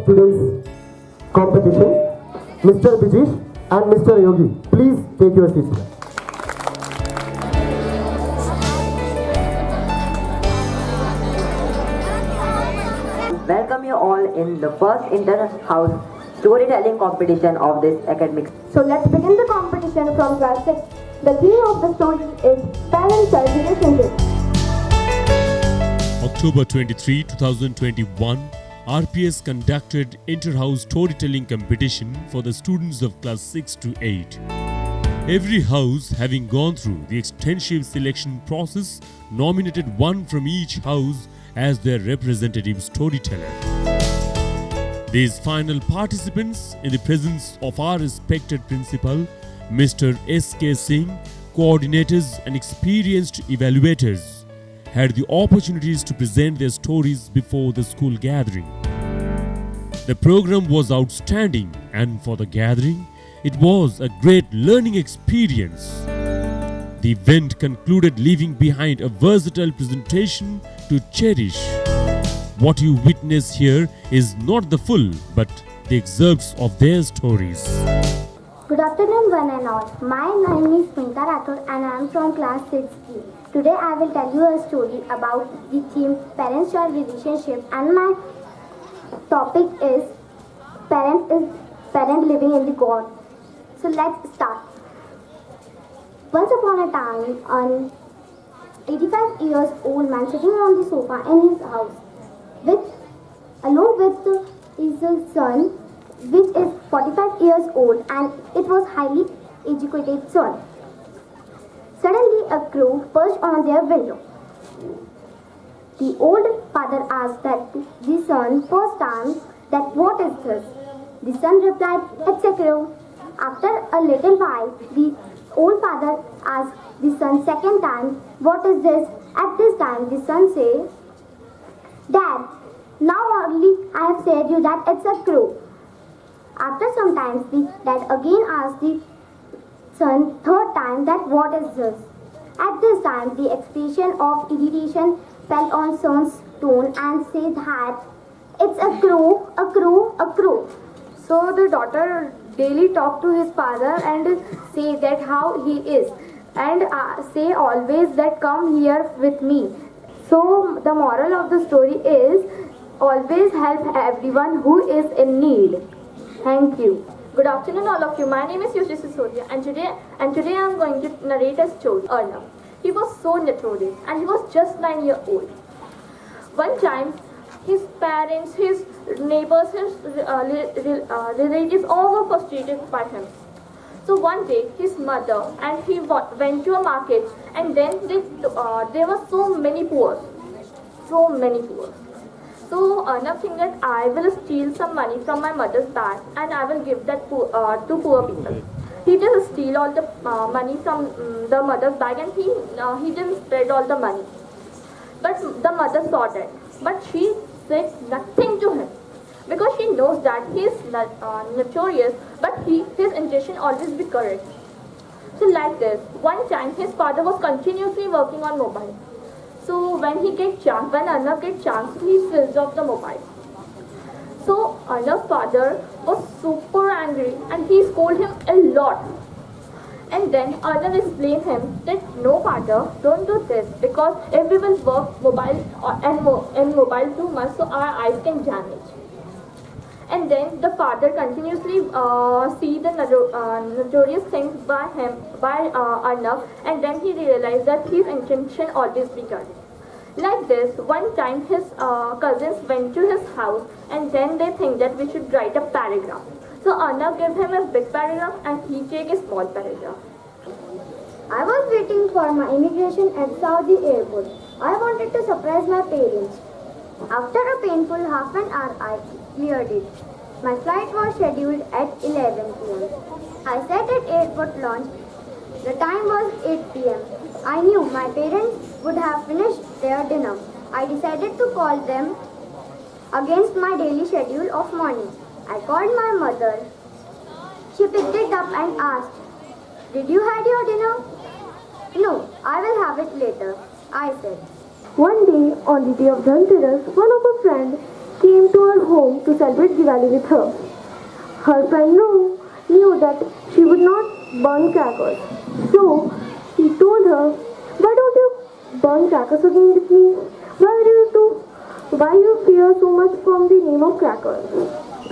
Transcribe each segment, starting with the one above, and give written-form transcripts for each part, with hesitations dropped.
today's competition, Mr. Bijish and Mr. Yogi. Please take your seats. Welcome you all in the first inter-house storytelling competition of this academic. So let's begin the competition from class 6. The theme of the story is parent-child relationship. October 23, 2021, RPS conducted inter-house storytelling competition for the students of class 6 to 8. Every house, having gone through the extensive selection process, nominated one from each house as their representative storyteller. These final participants, in the presence of our respected principal, Mr. S.K. Singh, coordinators and experienced evaluators, had the opportunities to present their stories before the school gathering. The program was outstanding, and for the gathering, it was a great learning experience. The event concluded leaving behind a versatile presentation to cherish. What you witness here is not the full, but the excerpts of their stories. Good afternoon, one and all. My name is Smita Rathod and I am from class 6E. Today I will tell you a story about the theme parent-child relationship, and my topic is parent living in the God. So let's start. Once upon a time, an 85 years old man sitting on the sofa in his house along with his son, which is 45 years old, and it was highly educated son. Suddenly a crow perched on their window. The old father asked the son first time that what is this? The son replied, it's a crow. After a little while, the old father asked the son second time, what is this? At this time, the son said, Dad, now only I have said you that it's a crow. After some time, the dad again asked the son third time that what is this? At this time, the expression of irritation fell on son's tone and said that it's a crow, a crow, a crow. So the daughter daily talk to his father and say that how he is, and say always that come here with me. So the moral of the story is always help everyone who is in need. Thank you. Good afternoon all of you. My name is Yoshi Sisodia and today I am going to narrate a story. Arnav. He was so notorious and he was just 9 years old. One time his parents, his neighbors, his relatives all were frustrated by him. So one day his mother and he went to a market, and then there were so many poor. So Arnav think that I will steal some money from my mother's bag and I will give that to poor people. He just steal all the money from the mother's bag, and he didn't spread all the money. But the mother saw that, but she said nothing to him because she knows that he is notorious, but his intention always be correct. So like this, one time his father was continuously working on mobile. So when Arnav get chance, he switched off the mobile. So Arnav's father was super angry and he scolded him a lot. And then Arnav explained him that no father, don't do this because if we will work mobile and mobile too much, so our eyes can damage. And then the father continuously see the notorious things by Arnav, and then he realized that his intention always be correct. Like this, one time his cousins went to his house, and then they think that we should write a paragraph. So Arnav gave him a big paragraph and he take a small paragraph. I was waiting for my immigration at Saudi airport. I wanted to surprise my parents. After a painful half an hour, I cleared it. My flight was scheduled at 11 p.m. I sat at airport lounge. The time was 8 p.m. I knew my parents would have finished their dinner. I decided to call them against my daily schedule of morning. I called my mother. She picked it up and asked, "Did you have your dinner?" "No, I will have it later," I said. One day, on the day of Dhanteras, one of our friends came to her home to celebrate Diwali with her. Her friend knew that she would not burn crackers. So he told her, "Why don't you burn crackers again with me? Why you fear so much from the name of crackers?"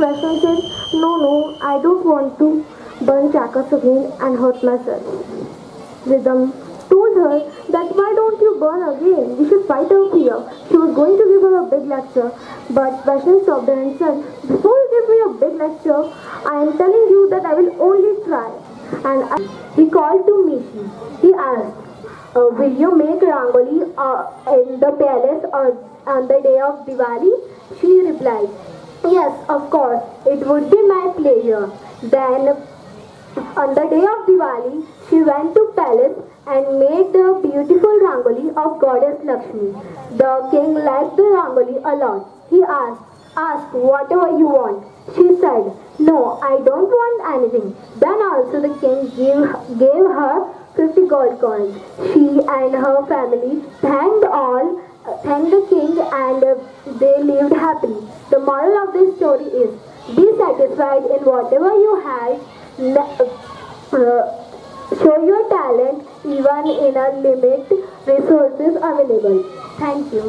Vaishnavi said, No, I don't want to burn crackers again and hurt myself." Rhythm told her that why don't you burn again? We should fight our fear. She was going to give her a big lecture, but Vaishnavi stopped her and said, "Before you give me a big lecture, I am telling you that I will only try." He called to Mishi. He asked, "Will you make Rangoli in the palace on the day of Diwali?" She replied, "Yes, of course, it would be my pleasure." Then, on the day of Diwali, she went to palace and made the beautiful Rangoli of Goddess Lakshmi. The king liked the Rangoli a lot. He asked whatever you want. She said, "No, I don't want anything." Then also the king gave her 50 gold coins. She and her family thanked the king and they lived happily. The moral of this story is, be satisfied in whatever you have. Show your talent even in a limited resources available. Thank you.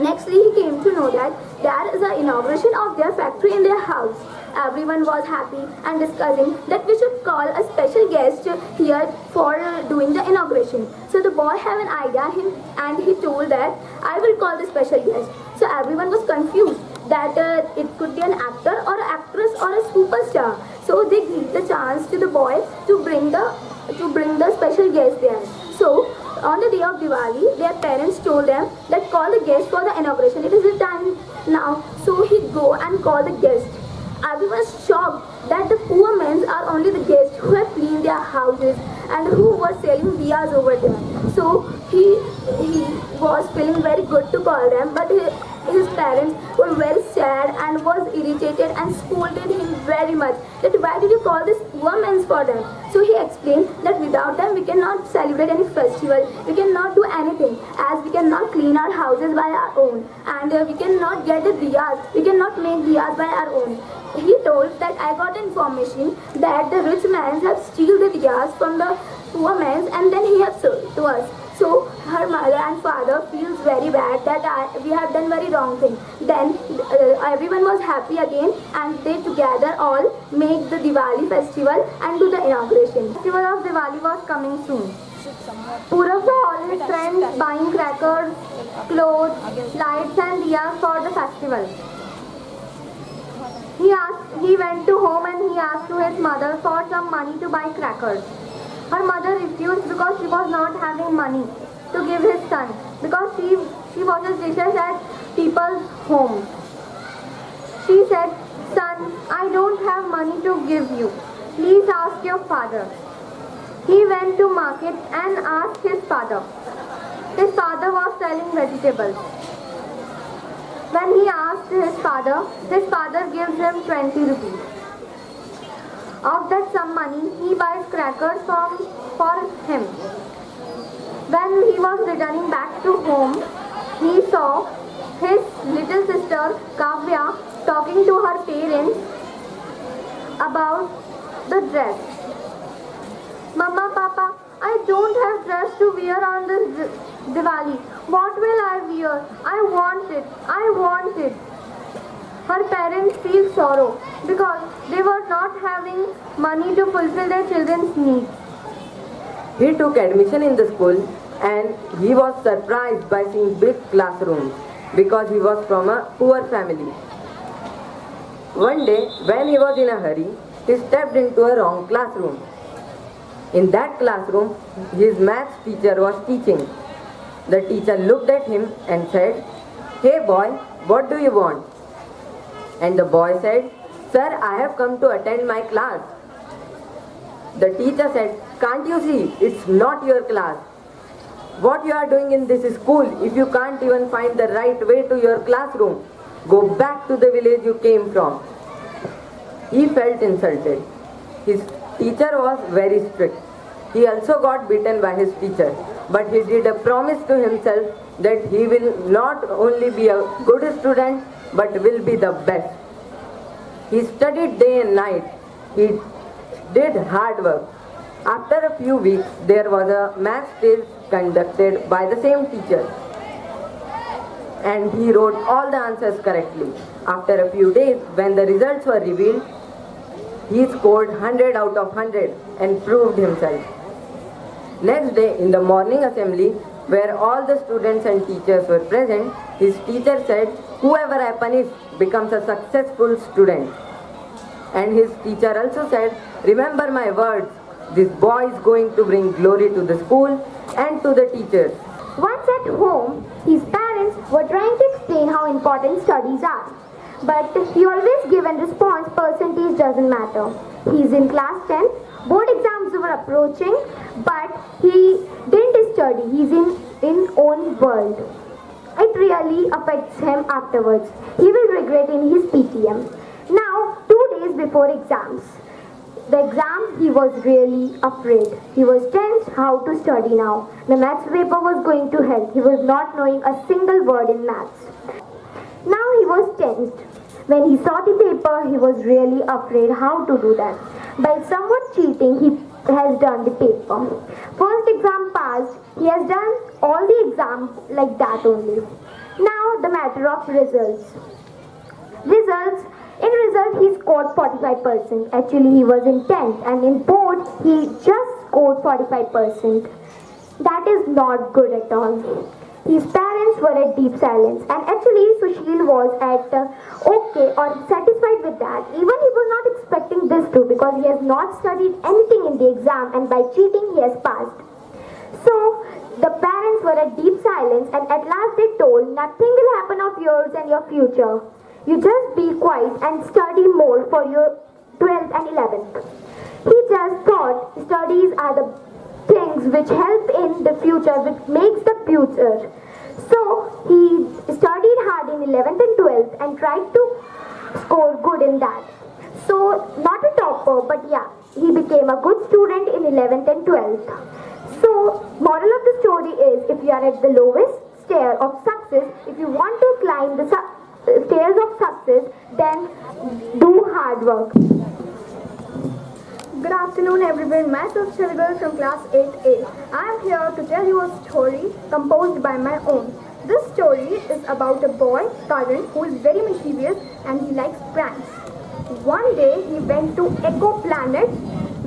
Nextly, he came to know that there is an inauguration of their factory in their house. Everyone was happy and discussing that we should call a special guest here for doing the inauguration. So the boy had an idea and he told that I will call the special guest. So everyone was confused that it could be an actor or an actress or a superstar. So they gave the chance to the boy to bring the special guest there. So on the day of Diwali, their parents told them that call the guest for the inauguration. It is the time now. So he go and call the guest. Everyone was shocked that the poor men are only the guests who have cleaned their houses and who were selling diyas over there. So he was feeling very good to call them, but his parents were very sad and was irritated and scolded him very much that why did you call these poor men for them. So he explained that without them we cannot celebrate any festival, we cannot do anything, as we cannot clean our houses by our own and we cannot get the diyas, we cannot make diyas by our own. He told that I got information that the rich men have steal the diyas from the poor men and then he has sold to us. So her mother and father feels very bad that we have done very wrong thing. Then everyone was happy again and they together all make the Diwali festival and do the inauguration. Festival of Diwali was coming soon. Purav saw all his friends buying crackers, clothes, lights and diyas for the festival. He went to home and he asked to his mother for some money to buy crackers. Her mother refused because she was not having money to give his son because she washes dishes at people's homes. She said, "Son, I don't have money to give you. Please ask your father." He went to market and asked his father. His father was selling vegetables. When he asked his father gives him 20 rupees. Of that some money, he buys crackers for him. When he was returning back to home, he saw his little sister Kavya talking to her parents about the dress. "Mama, Papa, I don't have dress to wear on this Diwali. What will I wear? I want it. Her parents feel sorrow because they were not having money to fulfill their children's needs. He took admission in the school and he was surprised by seeing big classrooms because he was from a poor family. One day, when he was in a hurry, he stepped into a wrong classroom. In that classroom, his maths teacher was teaching. The teacher looked at him and said, "Hey boy, what do you want?" And the boy said, "Sir, I have come to attend my class." The teacher said, "Can't you see? It's not your class. What you are doing in this school if you can't even find the right way to your classroom? Go back to the village you came from." He felt insulted. His teacher was very strict. he also got beaten by his teacher. But he did a promise to himself that he will not only be a good student but will be the best. He studied day and night. He did hard work. After a few weeks, there was a math test conducted by the same teacher, and he wrote all the answers correctly. After a few days, when the results were revealed, he scored 100 out of 100 and proved himself. Next day, in the morning assembly, where all the students and teachers were present, his teacher said, "Whoever I punish becomes a successful student." And his teacher also said, "Remember my words, this boy is going to bring glory to the school and to the teachers." Once at home, his parents were trying to explain how important studies are. But he always gave a response, percentage doesn't matter. He's in class 10, board exams were approaching, but he didn't study. He's in own world. It really affects him afterwards. He will regret in his PTM. Now, 2 days before exams. The exam, he was really afraid. He was tense how to study now. The maths paper was going to hell. He was not knowing a single word in maths. Now he was tensed. When he saw the paper, he was really afraid how to do that. By somewhat cheating, he has done the paper. First exam passed. He has done all the exams like that only. Now the matter of results. In result, he scored 45%. Actually, he was in 10th, and in board, he just scored 45%. That is not good at all. His parents were at deep silence, and actually, Sushil was at okay or satisfied with that. Even he was not expecting this too, because he has not studied anything in the exam, and by cheating, he has passed. So, the parents were at deep silence, and at last they told, "Nothing will happen of yours and your future. You just be quiet and study more for your 12th and 11th. He just thought studies are the things which help in the future, which makes the future. So he studied hard in 11th and 12th and tried to score good in that. So not a topper, but yeah, he became a good student in 11th and 12th. So moral of the story is, if you are at the lowest stair of success, if you want to climb the stairs of success, then do hard work. Good afternoon everyone, myself Shaligal from class 8A. I am here to tell you a story composed by my own. This story is about a boy, Karan, who is very mischievous and he likes pranks. One day he went to Echo Planet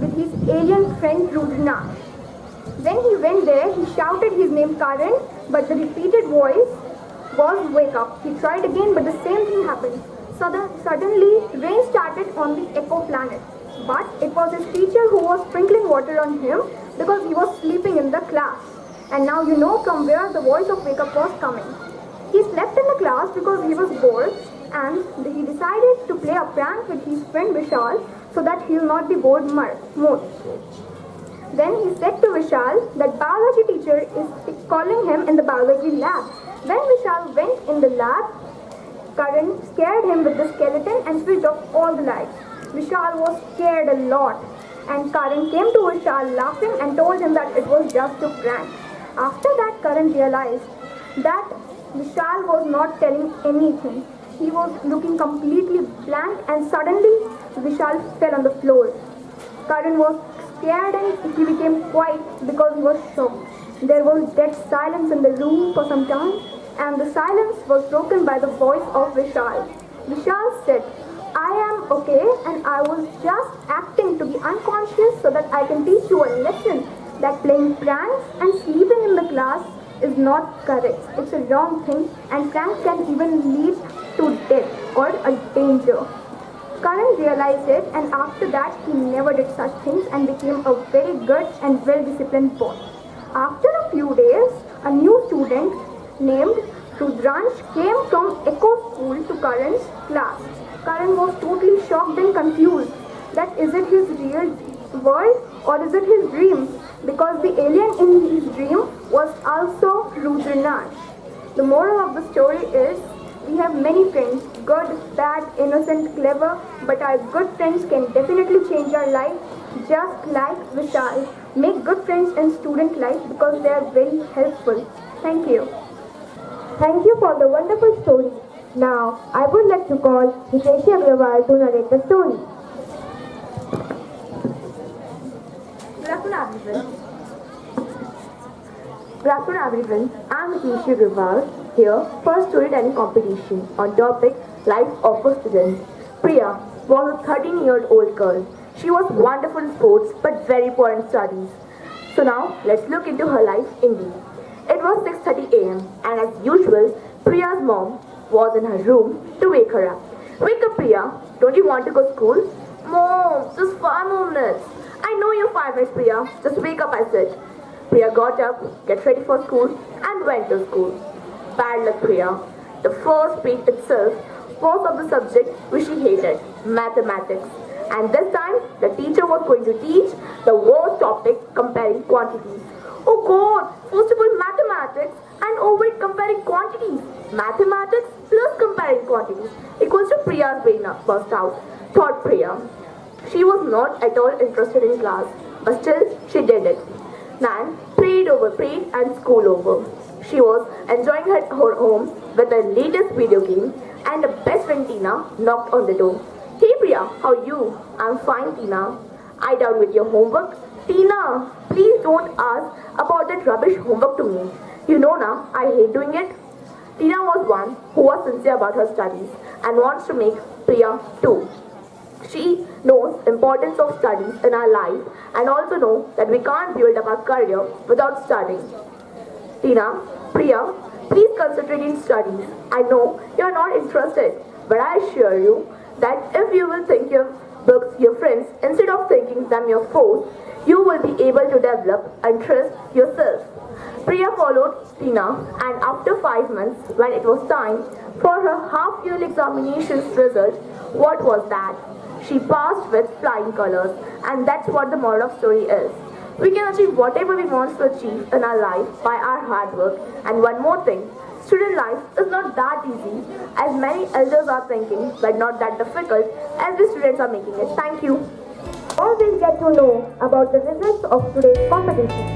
with his alien friend Rudranath. When he went there, he shouted his name Karan, but the repeated voice was "wake up." He tried again, but the same thing happened. Suddenly, rain started on the Echo Planet. But it was his teacher who was sprinkling water on him because he was sleeping in the class. And now you know from where the voice of wake up was coming. He slept in the class because he was bored, and he decided to play a prank with his friend Vishal so that he will not be bored more. Then he said to Vishal that biology teacher is calling him in the biology lab. When Vishal went in the lab, Karan scared him with the skeleton and switched off all the lights. Vishal was scared a lot, and Karan came to Vishal laughing and told him that it was just a prank. After that, Karan realized that Vishal was not telling anything. He was looking completely blank, and suddenly Vishal fell on the floor. Karan was scared and he became quiet because he was shocked. There was dead silence in the room for some time, and the silence was broken by the voice of Vishal. Vishal said, "I am okay, and I was just acting to be unconscious so that I can teach you a lesson that playing pranks and sleeping in the class is not correct. It's a wrong thing, and pranks can even lead to death or a danger." Karan realized it, and after that he never did such things and became a very good and well-disciplined boy. After a few days, a new student named Rudransh came from Echo School to Karan's class. Karan was totally shocked and confused. That is it his real world or is it his dream? Because the alien in his dream was also Rudransh. The moral of the story is, we have many friends, good, bad, innocent, clever, but our good friends can definitely change our life, just like Vishal. Make good friends in student life because they are very helpful. Thank you. Thank you for the wonderful story. Now, I would like to call Hiteshi Agrawal to narrate the story. Good afternoon, everyone. Good afternoon, everyone. I'm Hiteshi Agrawal here for a storytelling competition on topic Life of a Student. Priya was a 13-year-old girl. She was wonderful in sports but very poor in studies. So now, let's look into her life in detail. It was 6:30 a.m. and as usual, Priya's mom was in her room to wake her up. Wake up, Priya. Don't you want to go to school? Mom, just 5 more minutes. I know you're 5 minutes, Priya. Just wake up, I said. Priya got up, get ready for school, and went to school. Bad luck, Priya. The first period itself was of the subject which she hated, mathematics. And this time, the teacher was going to teach the worst topic, comparing quantities. Oh God, first of all, mathematics, and oh wait, comparing quantities. Mathematics plus comparing quantities equals to Priya's brain burst out, thought Priya. She was not at all interested in class, but still she did it. Nan prayed and school over. She was enjoying her home with her latest video game, and her best friend Tina knocked on the door. Hey Priya, how are you? I'm fine, Tina. I done with your homework? Tina, please don't ask about that rubbish homework to me. You know now, I hate doing it. Tina was one who was sincere about her studies and wants to make Priya too. She knows importance of studies in our life and also know that we can't build up our career without studying. Tina, Priya, please concentrate in studies. I know you are not interested, but I assure you that if you will think your books your friends instead of thinking them your foes, you will be able to develop and trust yourself. Priya followed Tina, and after 5 months, when it was time for her half-yearly examinations result, what was that? She passed with flying colors, and that's what the moral of story is. We can achieve whatever we want to achieve in our life by our hard work. And one more thing, student life is not that easy as many elders are thinking, but not that difficult as the students are making it. Thank you. All will get to know about the results of today's competition.